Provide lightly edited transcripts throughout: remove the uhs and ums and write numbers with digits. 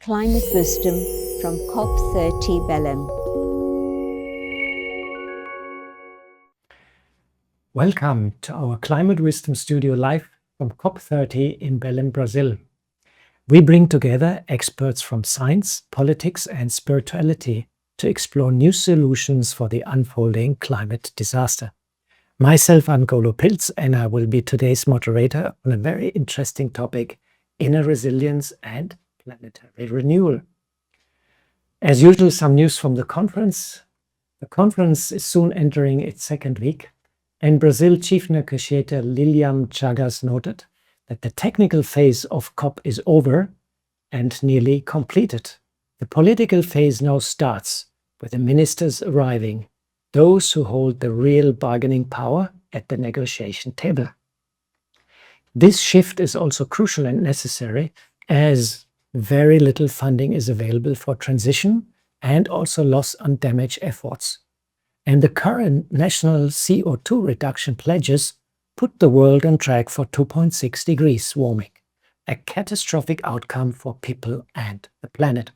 Climate Wisdom from COP30 Belém. Welcome to our Climate Wisdom Studio live from COP30 in Belém, Brazil. We bring together experts from science, politics and spirituality to explore new solutions for the unfolding climate disaster. Myself, I'm Golo Pilz, and I will be today's moderator on a very interesting topic, inner resilience and planetary renewal. As usual, some news from the conference. The conference is soon entering its second week, and Brazil Chief Negotiator Lilian Chagas noted that the technical phase of COP is over and nearly completed. The political phase now starts with the ministers arriving, those who hold the real bargaining power at the negotiation table. This shift is also crucial and necessary as very little funding is available for transition and also loss and damage efforts. And the current national CO2 reduction pledges put the world on track for 2.6 degrees warming, a catastrophic outcome for people and the planet.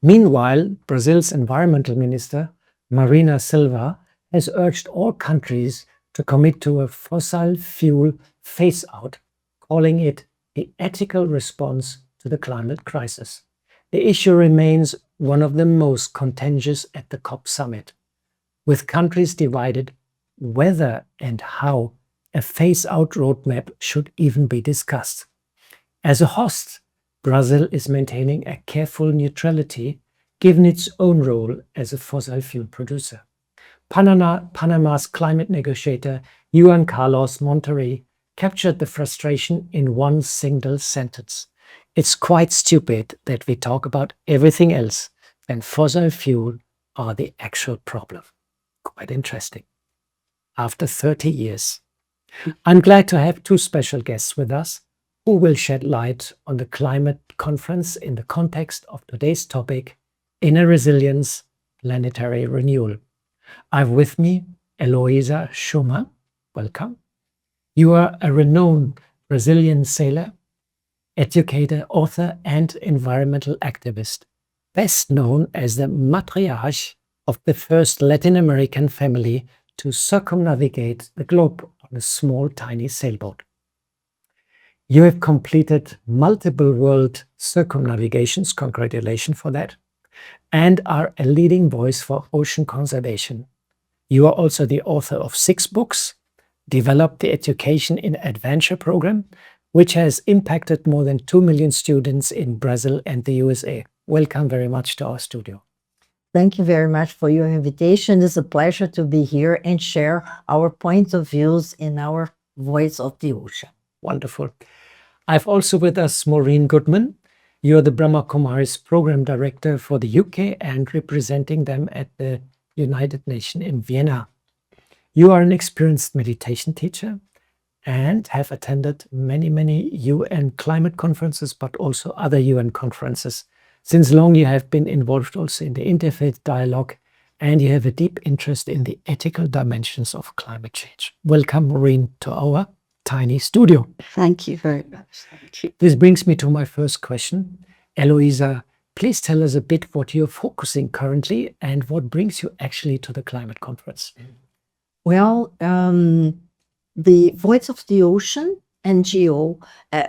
Meanwhile, Brazil's environmental minister, Marina Silva, has urged all countries to commit to a fossil fuel phase-out, calling it the ethical response to the climate crisis. The issue remains one of the most contentious at the COP summit, with countries divided whether and how a phase-out roadmap should even be discussed. As a host, Brazil is maintaining a careful neutrality given its own role as a fossil fuel producer. Panama's climate negotiator Juan Carlos Monterrey captured the frustration in one single sentence. It's quite stupid that we talk about everything else when fossil fuel are the actual problem. Quite interesting. After 30 years. I'm glad to have two special guests with us who will shed light on the climate conference in the context of today's topic, inner resilience, planetary renewal. I have with me Heloisa Schurmann. Welcome. You are a renowned Brazilian sailor, educator, author, and environmental activist, best known as the matriarch of the first Latin American family to circumnavigate the globe on a small, tiny sailboat. You have completed multiple world circumnavigations, congratulations for that, and are a leading voice for ocean conservation. You are also the author of 6 books, developed the Education in Adventure program, which has impacted more than 2 million students in Brazil and the USA. Welcome very much to our studio. Thank you very much for your invitation. It's a pleasure to be here and share our points of views in our Voice of the Ocean. Wonderful. I've also with us Maureen Goodman. You're the Brahma Kumaris Program Director for the UK and representing them at the United Nations in Vienna. You are an experienced meditation teacher and have attended many UN climate conferences, but also other UN conferences. Since long you have been involved also in the interfaith dialogue and you have a deep interest in the ethical dimensions of climate change. Welcome, Maureen, to our tiny studio. Thank you very much. Thank you. This brings me to my first question. Heloisa, please tell us a bit what you're focusing currently and what brings you actually to the climate conference. Well, the Voice of the Ocean, NGO,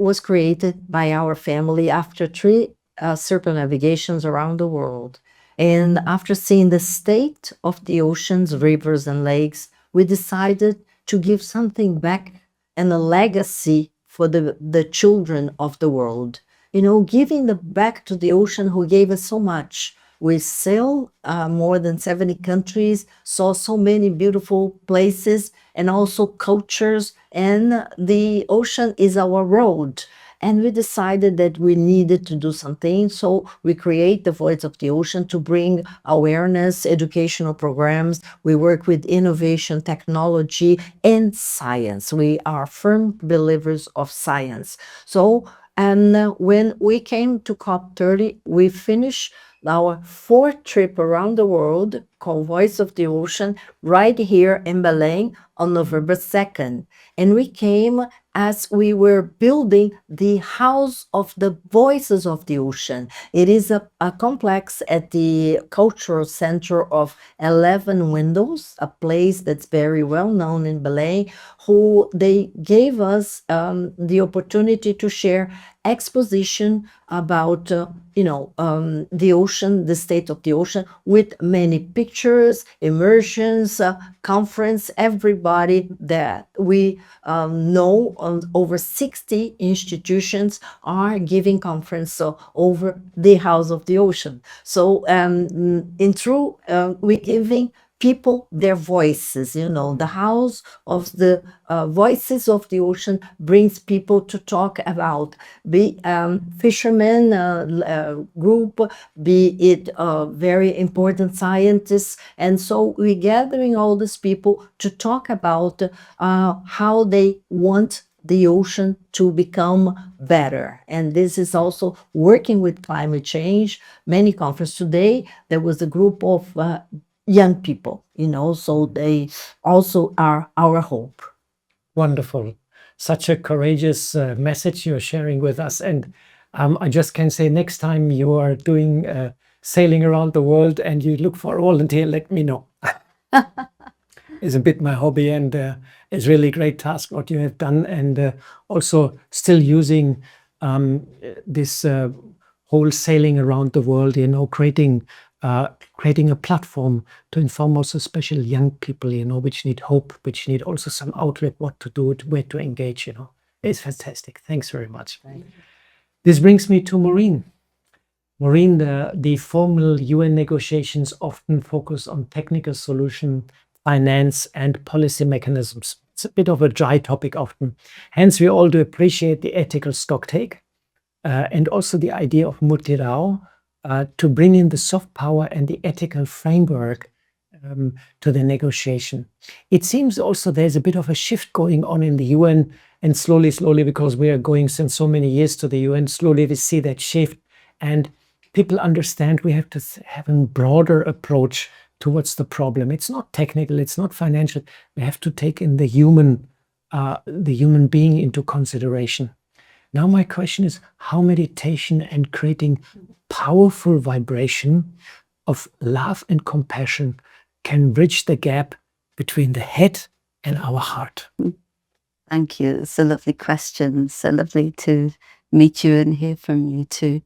was created by our family after 3 circumnavigations around the world. And after seeing the state of the oceans, rivers, and lakes, we decided to give something back and a legacy for the children of the world. You know, giving back to the ocean who gave us so much. We sailed more than 70 countries, saw so many beautiful places and also cultures, and the ocean is our road. And we decided that we needed to do something, so we create the Voice of the Ocean to bring awareness, educational programs. We work with innovation, technology, and science. We are firm believers of science. So, and when we came to COP30, we finished our 4th trip around the world, called Voice of the Ocean right here in Belém on November 2nd. And we came as we were building the House of the Voices of the Ocean. It is a complex at the Cultural Center of 11 Windows, a place that's very well known in Belém, who they gave us the opportunity to share exposition about the ocean, the state of the ocean, with many pictures, immersions, conference, everybody that we know. Over 60 institutions are giving conference over the House of the Ocean. So in true, we're giving people their voices. The House of the Voices of the Ocean brings people to talk about, be fishermen group, be it very important scientists. And so we're gathering all these people to talk about how they want the ocean to become better. And this is also working with climate change. Many conferences today, there was a group of young people, so they also are our hope. Wonderful. Such a courageous message you're sharing with us. And I just can say, next time you are doing sailing around the world and you look for a volunteer, let me know. It's a bit my hobby, and it's really a great task what you have done, and also still using this whole sailing around the world, creating a platform to inform also especially young people, which need hope, which need also some outlet, what to do, where to engage, It's fantastic. Thanks very much. This brings me to Maureen. Maureen, the formal UN negotiations often focus on technical solution, finance, and policy mechanisms. It's a bit of a dry topic often. Hence, we all do appreciate the ethical stocktake and also the idea of multi-Rao to bring in the soft power and the ethical framework to the negotiation. It seems also there's a bit of a shift going on in the UN, and slowly, because we are going since so many years to the UN, slowly we see that shift, and people understand we have to have a broader approach towards the problem. It's not technical, it's not financial. We have to take in the human being into consideration. Now my question is how meditation and creating powerful vibration of love and compassion can bridge the gap between the head and our heart. Thank you. It's a lovely question. So lovely to meet you and hear from you too.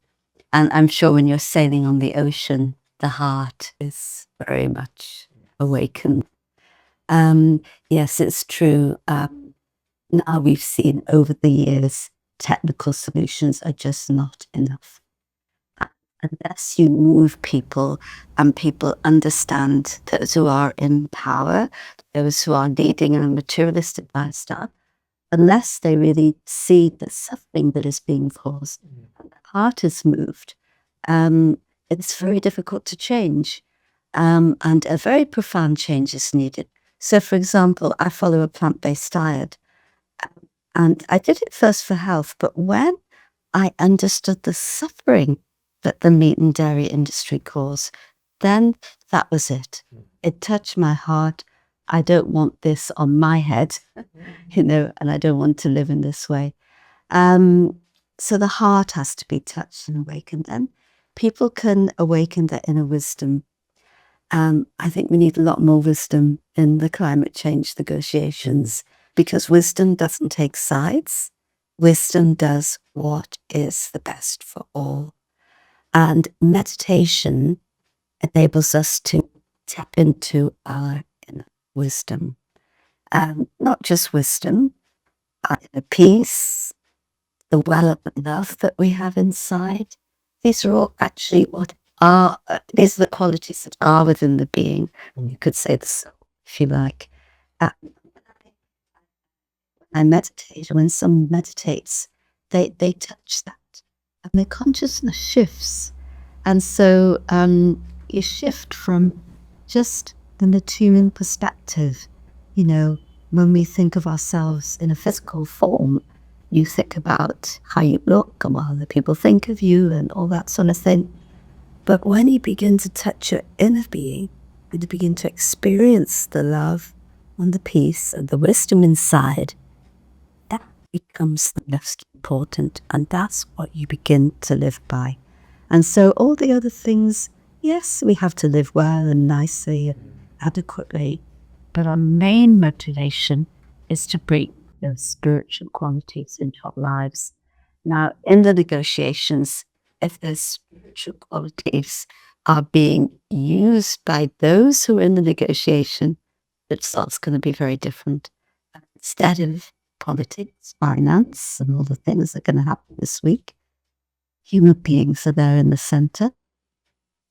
And I'm sure when you're sailing on the ocean, the heart is very much awakened. Yes, it's true. Now we've seen over the years, technical solutions are just not enough. Unless you move people and people understand, those who are in power, those who are leading a materialistic lifestyle, unless they really see the suffering that is being caused, and the heart is moved, it's very difficult to change. And a very profound change is needed. So, for example, I follow a plant-based diet. And I did it first for health, but when I understood the suffering that the meat and dairy industry caused, then that was it. It touched my heart. I don't want this on my head, and I don't want to live in this way. So the heart has to be touched and awakened. Then people can awaken their inner wisdom. I think we need a lot more wisdom in the climate change negotiations, because wisdom doesn't take sides. Wisdom does what is the best for all. And meditation enables us to tap into our inner wisdom. Not just wisdom, our inner peace, the well of love that we have inside. These are all actually these are the qualities that are within the being. You could say the soul, if you like. I meditate. When someone meditates, they touch that, and their consciousness shifts. And so you shift from just the material perspective. When we think of ourselves in a physical form, you think about how you look and what other people think of you and all that sort of thing. But when you begin to touch your inner being, When you begin to experience the love and the peace and the wisdom inside, that becomes the most important, and that's what you begin to live by. And so all the other things, yes, we have to live well and nicely and adequately, but our main motivation is to bring those spiritual qualities into our lives. Now, in the negotiations, if those spiritual qualities are being used by those who are in the negotiation, the result's going to be very different. Instead of politics, finance, and all the things that are going to happen this week, human beings are there in the center.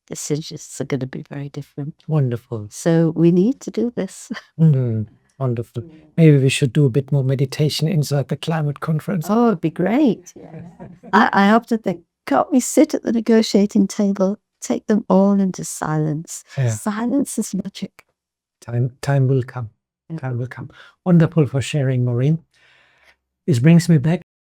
Decisions are going to be very different. Wonderful. So we need to do this. Wonderful. Maybe we should do a bit more meditation inside the climate conference. Oh, it'd be great. I hope that they got me sit at the negotiating table, take them all into silence. Yeah. Silence is magic. Time will come. Time will come. Wonderful for sharing, Maureen. This brings me back